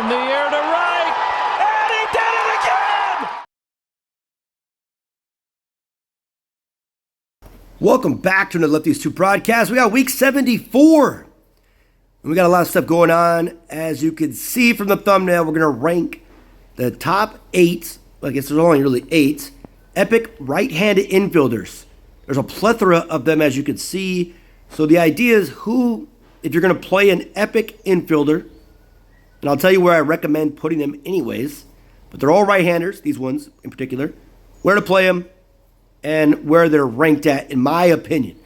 In the air to right, and he did it again! Welcome back to another Lefties 2 broadcast. We got week 74. And we got a lot of stuff going on. As you can see from the thumbnail, we're going to rank the top 8, I guess there's only really 8, epic right-handed infielders. There's a plethora of them, as you can see. So the idea is if you're going to play an epic infielder, and I'll tell you where I recommend putting them anyways, but they're all right-handers, these ones in particular, where to play them, and where they're ranked at, in my opinion.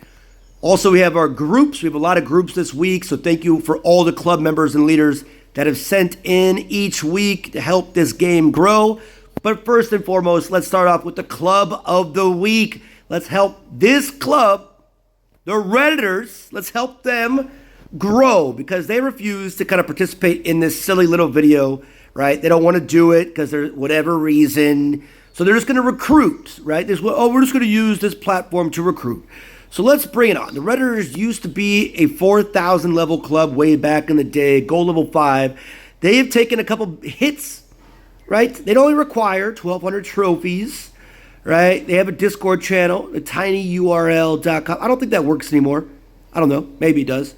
Also, we have our groups. We have a lot of groups this week, so thank you for all the club members and leaders that have sent in each week to help this game grow. But first and foremost, let's start off with the club of the week. Let's help this club, the Redditors, let's help them grow, because they refuse to kind of participate in this silly little video, right? They don't want to do it because there's whatever reason. So they're just going to recruit, right? We're just going to use this platform to recruit. So let's bring it on. The Redditors used to be a 4,000 level club way back in the day, gold level 5. They have taken a couple hits, right? They'd only require 1,200 trophies, right? They have a Discord channel, a tinyurl.com. I don't think that works anymore. I don't know. Maybe it does.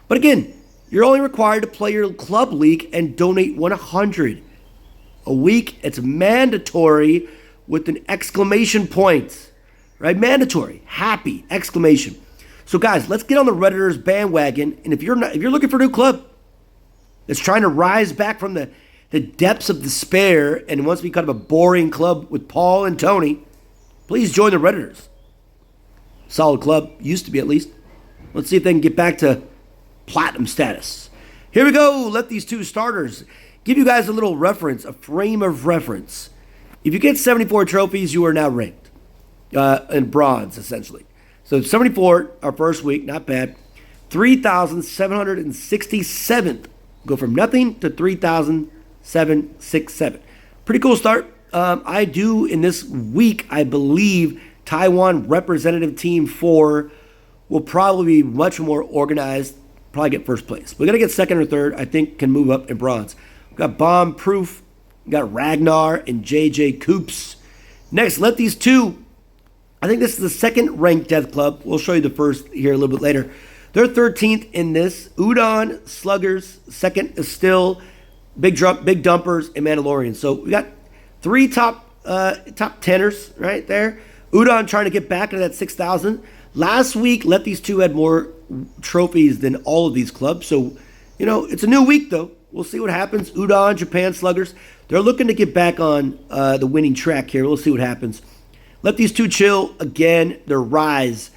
But again, you're only required to play your club league and donate 100 a week. It's mandatory with an exclamation point, right? Mandatory, happy, exclamation. So guys, let's get on the Redditors bandwagon. And if you're looking for a new club that's trying to rise back from the depths of despair and wants to be kind of a boring club with Paul and Tony, please join the Redditors. Solid club, used to be at least. Let's see if they can get back to platinum status. Here we go. Let these two starters give you guys a little reference, a frame of reference. If you get 74 trophies, you are now ranked in bronze, essentially. So 74, our first week, not bad. 3,767th. Go from nothing to 3,767. Pretty cool start. I do, in this week, I believe, Taiwan representative team 4 will probably be much more organized. Probably get first place. We're going to get second or third. I think can move up in bronze. We've got Bomb Proof. We've got Ragnar and JJ Coops. Next, let these two. I think this is the second ranked death club. We'll show you the first here a little bit later. They're 13th in this. Udon, Sluggers. Second is still Big Dumpers and Mandalorians. So we got 3 top teners right there. Udon trying to get back into that 6,000. Last week, let these two had more trophies than all of these clubs. So, it's a new week, though. We'll see what happens. Udon, Japan Sluggers, they're looking to get back on the winning track here. We'll see what happens. Let these two chill again. Their rise.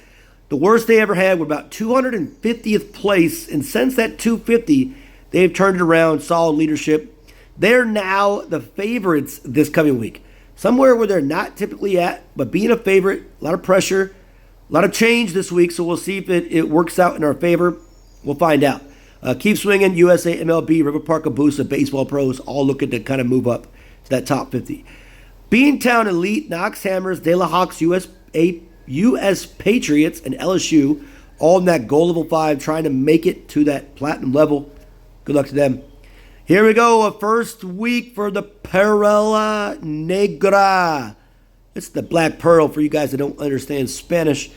The worst they ever had were about 250th place. And since that 250, they've turned it around. Solid leadership. They're now the favorites this coming week. Somewhere where they're not typically at, but being a favorite, a lot of pressure. A lot of change this week, so we'll see if it works out in our favor. We'll find out. Keep swinging. USA, MLB, River Park, Abusa, Baseball Pros, all looking to kind of move up to that top 50. Beantown Elite, Knox Hammers, De La Hawks, US Patriots, and LSU, all in that gold level 5, trying to make it to that platinum level. Good luck to them. Here we go. A first week for the Perla Negra. It's the Black Pearl for you guys that don't understand Spanish.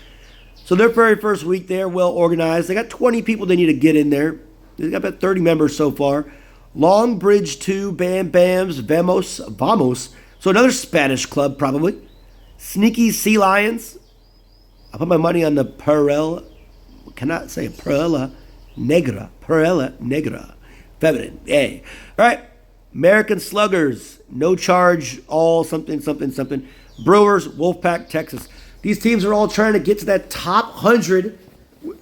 So their very first week, they're well organized. They got 20 people they need to get in there. They got about 30 members so far. Long Bridge 2, Bam Bams, Vamos. So another Spanish club probably. Sneaky Sea Lions. I put my money on the Perla. Cannot say Perla Negra. Perla Negra. Feminine. Yay. All right. American Sluggers. No charge. All something. Brewers, Wolfpack, Texas. These teams are all trying to get to that top 100.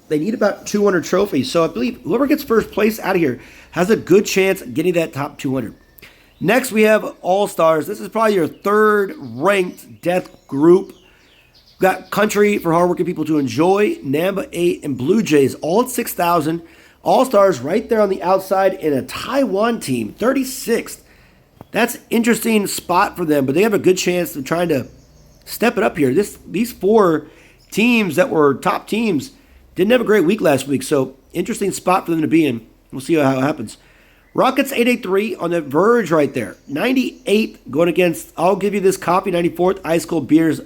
They need about 200 trophies. So I believe whoever gets first place out of here has a good chance of getting that top 200. Next, we have All-Stars. This is probably your third ranked death group. We've got Country for hardworking people to enjoy, Namba 8, and Blue Jays, all at 6,000. All-Stars right there on the outside in a Taiwan team, 36th. That's an interesting spot for them, but they have a good chance of trying to step it up here. These 4 teams that were top teams didn't have a great week last week, so interesting spot for them to be in. We'll see how it happens. Rockets 883 on the verge right there. 98th going against, I'll give you this copy, 94th, Ice Cold Beers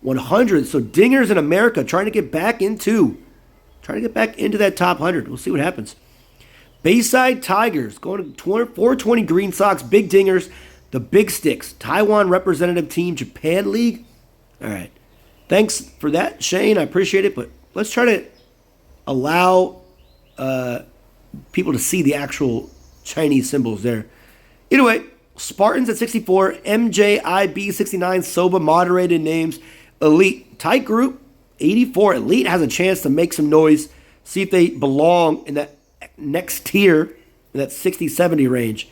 100. So Dingers in America trying to get back into that top 100. We'll see what happens. Bayside Tigers going to 420 Green Sox, Big Dingers, the Big Sticks, Taiwan representative team, Japan League. All right. Thanks for that, Shane. I appreciate it, but let's try to allow people to see the actual Chinese symbols there. Either way, Spartans at 64, MJIB 69, Soba moderated names, Elite tight group 84. Elite has a chance to make some noise, see if they belong in that next tier, in that 60-70 range.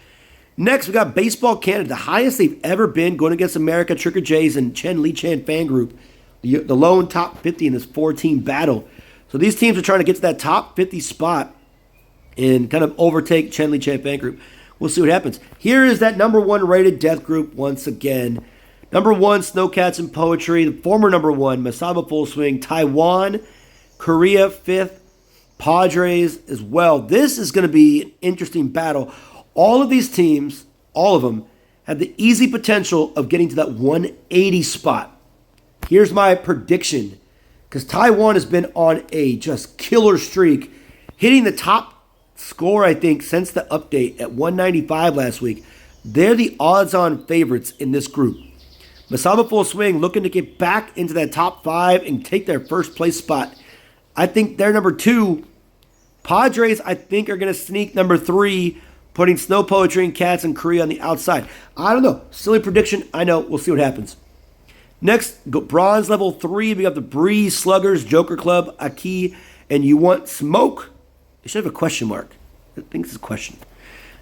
Next, we got Baseball Canada, the highest they've ever been, going against America, Tricker Jays, and Chen Li Chan fan group, the lone top 50 in this 4-team battle. So these teams are trying to get to that top 50 spot and kind of overtake Chen Li Chan fan group. We'll see what happens. Here is that number 1 rated death group once again. Number 1, Snowcats and Poetry. The former number 1, Masaba Full Swing. Taiwan, Korea 5th, Padres as well. This is going to be an interesting battle. All of these teams, all of them, have the easy potential of getting to that 180 spot. Here's my prediction, because Taiwan has been on a just killer streak, hitting the top score, I think, since the update at 195 last week. They're the odds-on favorites in this group. Masaba Full Swing looking to get back into that top 5 and take their first place spot. I think they're number 2. Padres, I think, are going to sneak number 3, putting Snow Poetry and Cats and Korea on the outside. I don't know. Silly prediction. I know. We'll see what happens. Next, bronze level 3. We got the Breeze Sluggers, Joker Club, Aki, and You Want Smoke? It should have a question mark. I think this is a question.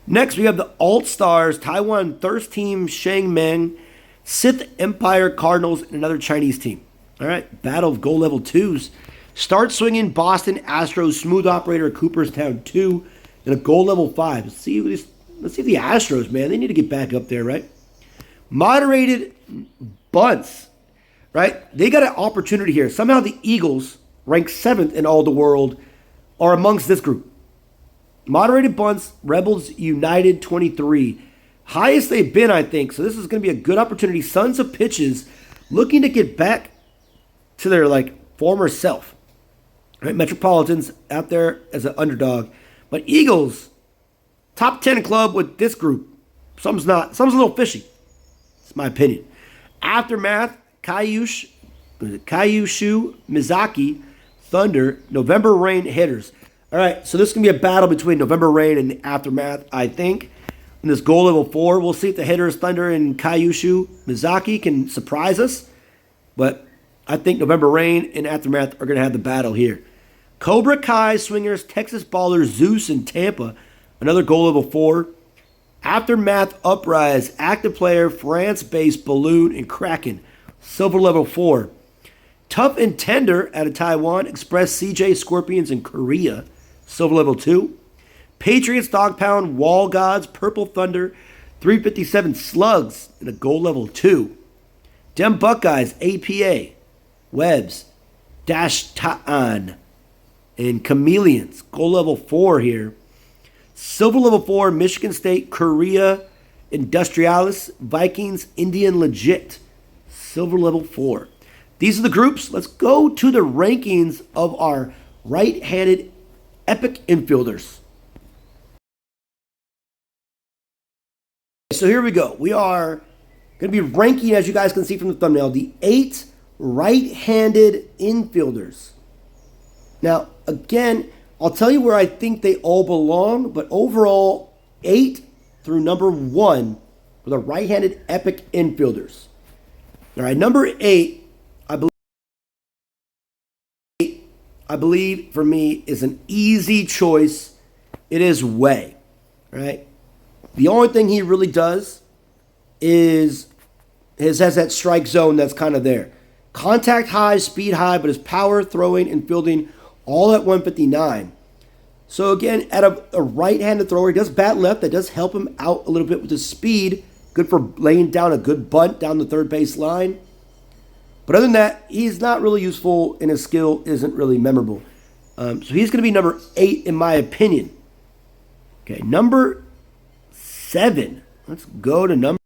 Next, we have the Alt Stars, Taiwan Thirst Team, Shangmeng, Sith Empire Cardinals, and another Chinese team. All right, battle of gold level 2s. Start Swinging, Boston Astros, Smooth Operator, Cooperstown 2, and a gold level 5. Let's see the Astros, man. They need to get back up there, right? Moderated bunts, right? They got an opportunity here. Somehow the Eagles, ranked 7th in all the world, are amongst this group. Moderated bunts, Rebels United 23. Highest they've been, I think. So this is going to be a good opportunity. Sons of Pitches looking to get back to their former self. Right? Metropolitans out there as an underdog. But Eagles, top 10 club with this group. Some's not. Some's a little fishy. It's my opinion. Aftermath, Kyushu, Mizaki, Thunder, November Rain hitters. All right, so this is going to be a battle between November Rain and the Aftermath, I think. In this goal level 4, we'll see if the hitters, Thunder and Kyushu Mizaki, can surprise us. But I think November Rain and Aftermath are going to have the battle here. Cobra Kai, Swingers, Texas Ballers, Zeus, and Tampa. Another goal level 4. Aftermath, Uprise, Active Player, France-based Balloon, and Kraken. Silver level 4. Tough and Tender out of Taiwan. Express, CJ, Scorpions, and Korea. Silver level 2. Patriots, Dog Pound, Wall Gods, Purple Thunder, 357 Slugs, and a gold level 2. Dem Buckeyes, APA, Webs, Dash Ta'an, and Chameleons. Gold level 4 here. Silver level 4, Michigan State, Korea, Industrialis, Vikings, Indian Legit. Silver level 4. These are the groups. Let's go to the rankings of our right-handed epic infielders. So here we go. We are going to be ranking, as you guys can see from the thumbnail, the 8 right-handed infielders. Now, again, I'll tell you where I think they all belong, but overall, 8 through number 1 for the right-handed epic infielders. All right, number 8, I believe for me is an easy choice. It is Wei, right? The only thing he really does is has that strike zone that's kind of there. Contact high, speed high, but his power, throwing, and fielding all at 159. So again, at a right-handed thrower, he does bat left. That does help him out a little bit with his speed. Good for laying down a good bunt down the third base line. But other than that, he's not really useful, and his skill isn't really memorable. So he's going to be number 8 in my opinion. Okay, number 7. Let's go to number.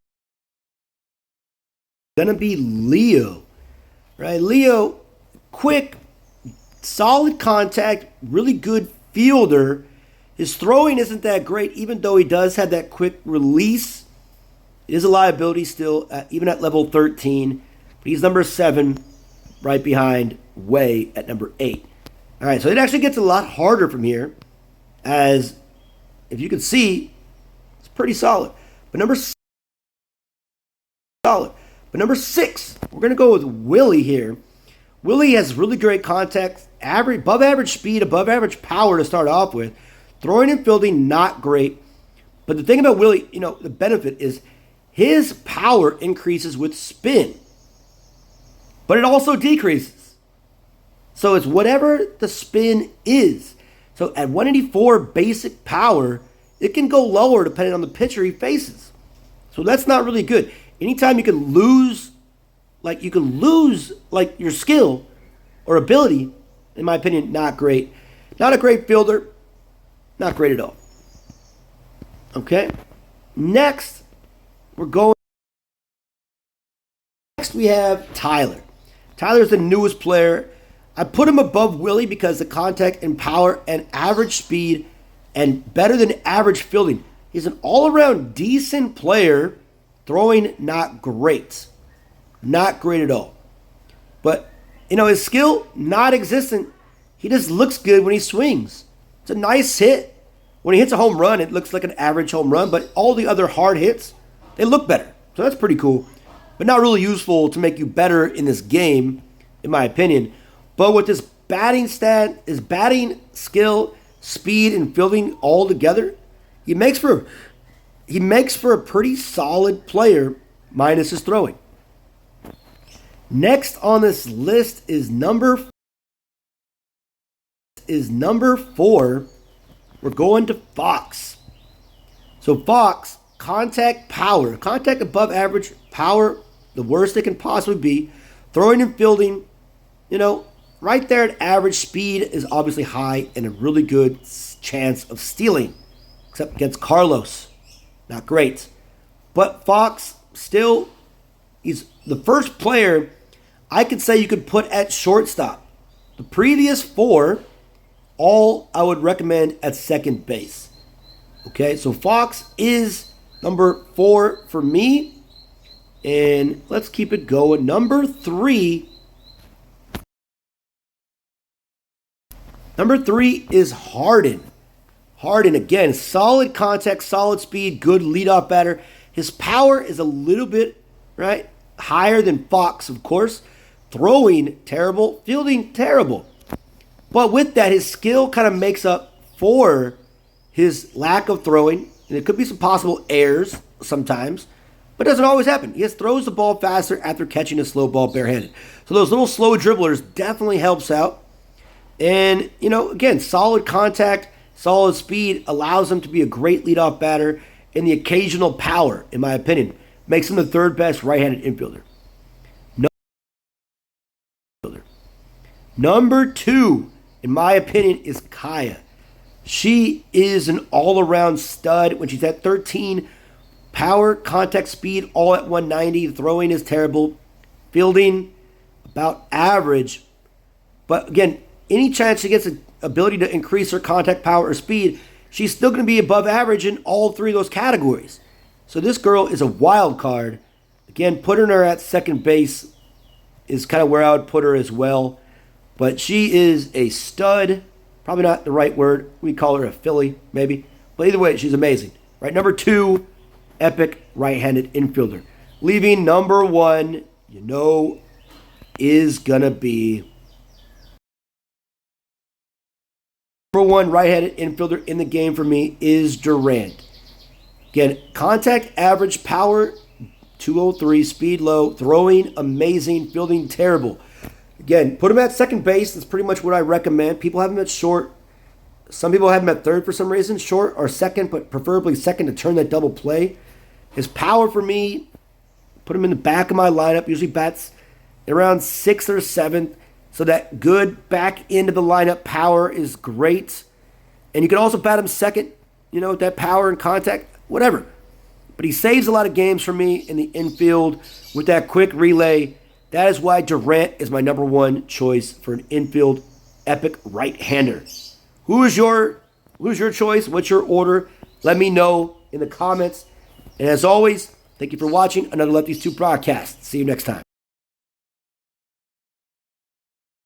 Gonna be Leo, right? Leo, quick, solid contact, really good fielder. His throwing isn't that great, even though he does have that quick release. It is a liability still, even at level 13. But he's number 7, right behind Way at number 8. All right, so it actually gets a lot harder from here, as if you can see, it's pretty solid. But number 6, we're going to go with Willie here. Willie has really great contact, above average speed, above average power to start off with. Throwing and fielding, not great. But the thing about Willie, the benefit is his power increases with spin. But it also decreases. So it's whatever the spin is. So at 184 basic power, it can go lower depending on the pitcher he faces. So that's not really good. Anytime you can lose your skill or ability, in my opinion, not great. Not a great fielder, not great at all. Okay? Next we have Tyler. Tyler's the newest player. I put him above Willie because the contact and power and average speed and better than average fielding. He's an all-around decent player. Throwing, not great. Not great at all. But, his skill, not existent. He just looks good when he swings. It's a nice hit. When he hits a home run, it looks like an average home run, but all the other hard hits, they look better. So that's pretty cool. But not really useful to make you better in this game, in my opinion. But with this batting stat, his batting skill, speed, and fielding all together, he makes for a pretty solid player, minus his throwing. Next on this list is number 4. We're going to Fox. So Fox, contact above average, power, the worst it can possibly be. Throwing and fielding, right there at average. Speed is obviously high and a really good chance of stealing, except against Carlos. Not great. But Fox, still, he's the first player I could say you could put at shortstop. The previous 4, all I would recommend at second base. Okay, so Fox is number 4 for me. And let's keep it going. Number 3. Number 3 is Harden. Harden, again, solid contact, solid speed, good leadoff batter. His power is a little bit, higher than Fox, of course. Throwing, terrible. Fielding, terrible. But with that, his skill kind of makes up for his lack of throwing. And it could be some possible errors sometimes, but it doesn't always happen. He just throws the ball faster after catching a slow ball barehanded. So those little slow dribblers definitely helps out. And, again, solid contact, solid speed allows him to be a great leadoff batter, and the occasional power, in my opinion, makes him the 3rd best right-handed infielder. Number 2, in my opinion, is Kaya. She is an all-around stud when she's at 13. Power, contact, speed, all at 190. Throwing is terrible. Fielding, about average. But again, any chance she gets an ability to increase her contact, power, or speed, she's still going to be above average in all 3 of those categories. So this girl is a wild card. Again, putting her at second base is kind of where I would put her as well. But she is a stud. Probably not the right word. We call her a filly, maybe. But either way, she's amazing. Right, number 2, epic right-handed infielder. Leaving number 1, is going to be number 1 right-handed infielder in the game for me is Durant. Again, contact average, power 203, speed low, throwing amazing, fielding terrible. Again, put him at second base. That's pretty much what I recommend. People have him at short. Some people have him at third for some reason. Short or second, but preferably second to turn that double play. His power for me, put him in the back of my lineup. Usually bats around 6th or 7th. So that good back end of the lineup power is great. And you can also bat him second, with that power and contact, whatever. but he saves a lot of games for me in the infield with that quick relay. That is why Durant is my number one choice for an infield epic right-hander. Who's your choice? What's your order? Let me know in the comments. And as always, thank you for watching another Lefties 2 broadcast. See you next time.